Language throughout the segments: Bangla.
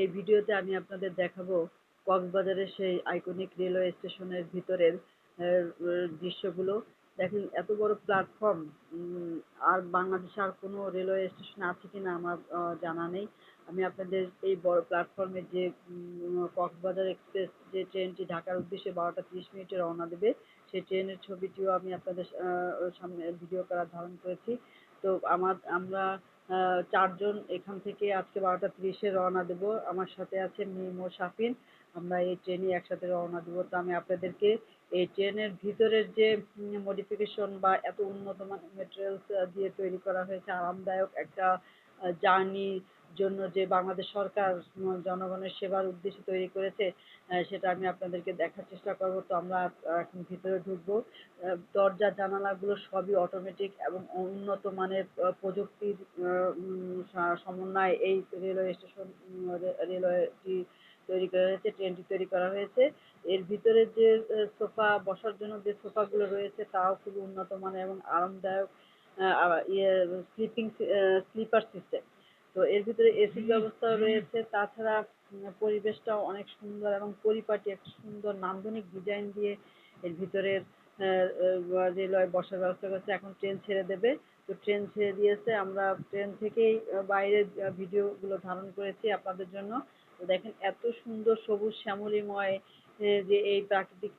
এই ভিডিওতে আমি আপনাদের দেখাবো কক্সবাজারের সেই আইকনিক রেলওয়ে স্টেশনের ভিতরের দৃশ্যগুলো। দেখেন এত বড় প্ল্যাটফর্ম আর বাংলাদেশে আর কোনো রেলওয়ে স্টেশন আছে কিনা আমার জানা নেই। আমি আপনাদের এই বড় প্ল্যাটফর্মের যে কক্সবাজার এক্সপ্রেস যে ট্রেনটি ঢাকার উদ্দেশ্যে 12টা 30 মিনিটে রওনা দেবে, সেই ট্রেনের ছবিটিও আমি আপনাদের সামনে ভিডিও করা ধারণ করেছি। তো আমরা 4 জন এখান থেকে আজকে 12টা 30-এ রওনা দেব। আমার সাথে আছে মিম ও শাফিন। আমরা এই ট্রেনে একসাথে রওনা দেব। তো আমি আপনাদেরকে এই ট্রেনের ভিতরের যে মডিফিকেশন বা এত উন্নত মানের মেটেরিয়ালস দিয়ে তৈরি করা হয়েছে আরামদায়ক একটা জার্নির জন্য যে বাংলাদেশ সরকার জনগণের সেবার উদ্দেশ্যে তৈরি করেছে, সেটা আমি আপনাদেরকে দেখার চেষ্টা করব। তো আমরা এখন ভিতরে ঢুকবো। দরজা জানালাগুলো সবই অটোমেটিক এবং উন্নত মানের প্রযুক্তির সমন্বয়ে এই রেলওয়ে স্টেশন রেলওয়েটি তৈরি করা হয়েছে, ট্রেনটি তৈরি করা হয়েছে। এর ভিতরে যে সোফা বসার জন্য যে সোফাগুলো রয়েছে তাও খুবই উন্নত মানের এবং আরামদায়ক, স্লিপার সিস্টেম। তো এর ভিতরে এসির ব্যবস্থা রয়েছে। তাছাড়া পরিবেশটাও অনেক সুন্দর এবং পরিপাটি একটা সুন্দর নান্দনিক ডিজাইন দিয়ে এর ভিতরের রেলওয়ে বসার ব্যবস্থা করেছে। এখন ট্রেন ছেড়ে দেবে। তো ট্রেন ছেড়ে দিয়েছে, আমরা ট্রেন থেকেই বাইরের ভিডিওগুলো ধারণ করেছি আপনাদের জন্য। তো দেখেন এত সুন্দর সবুজ শ্যামলিময় যে এই প্রাকৃতিক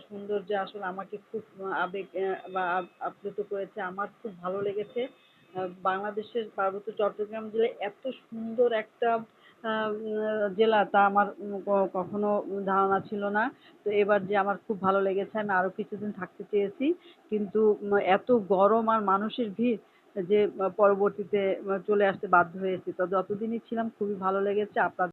সৌন্দর্য আসলে আমাকে খুব আবেগ বা আপ্লুত করেছে। আমার খুব ভালো লেগেছে। বাংলাদেশের পার্বত্য চট্টগ্রাম জেলায় এত সুন্দর একটা জেলা তা আমার কখনো ধারণা ছিল না। তো এবার যে আমার খুব ভালো লেগেছে, আমি আরো কিছুদিন থাকতে চেয়েছি, কিন্তু এত গরম আর মানুষের ভিড় যে পরবর্তীতে চলে আসতে বাধ্য হয়েছি। তো যতদিনই ছিলাম খুবই ভালো লেগেছে। আপনার